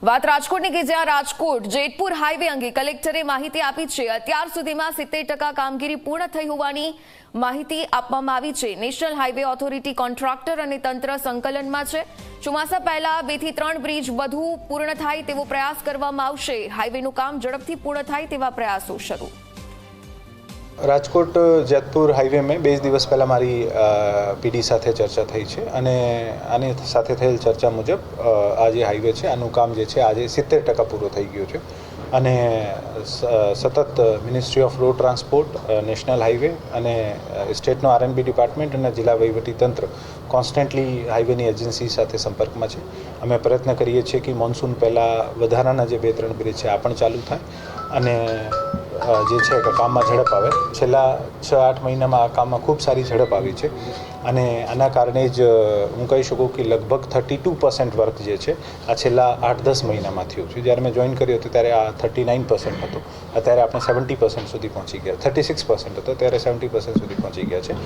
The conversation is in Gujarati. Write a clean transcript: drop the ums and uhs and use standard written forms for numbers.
વાત રાજકોટની કે જ્યાં રાજકોટ જેતપુર હાઈવે અંગે કલેક્ટરે માહિતી આપી છે। અત્યાર સુધીમાં 70% કામગીરી પૂર્ણ થઈ હોવાની માહિતી આપવામાં આવી છે। નેશનલ હાઈવે ઓથોરિટી કોન્ટ્રાક્ટર અને તંત્ર સંકલનમાં છે। ચોમાસા પહેલા 2 થી 3 બ્રિજ વધુ પૂર્ણ થાય તેવો પ્રયાસ કરવામાં આવશે। હાઈવેનું કામ ઝડપથી પૂર્ણ થાય તેવા પ્રયાસો શરૂ। રાજકોટ જેતપુર હાઈવે में 2 દિવસ પહેલાં મારી પીડી સાથે ચર્ચા થઈ છે અને આની સાથે થયેલ ચર્ચા મુજબ આ જે હાઈવે છે આનું કામ જે છે આજે 70% પૂરો થઈ ગયો છે અને સતત ministry off road transport, national highway અને સ્ટેટનો આરએનબી ડિપાર્ટમેન્ટ અને જિલ્લા વહીવટીતંત્ર કોન્સ્ટન્ટલી હાઈવેની એજન્સી સાથે સંપર્કમાં છે। અમે પ્રયત્ન કરીએ છીએ કે મોન્સૂન પહેલાં વધારાના જે 2-3 બ્રિજ છે આ પણ ચાલુ થાય અને જે છે કે કામમાં ઝડપ આવે। છેલ્લા 6-8 મહિનામાં આ કામમાં ખૂબ સારી ઝડપ આવી છે અને આના કારણે જ હું કહી શકું કે લગભગ 32% વર્ક જે છે આ છેલ્લા 8-10 મહિનામાં થયું છે। જ્યારે મેં જોઈન કર્યું હતું ત્યારે આ 39% હતો, અત્યારે આપણે 70% સુધી પહોંચી ગયા। 36% હતો ત્યારે 70% સુધી પહોંચી ગયા છે।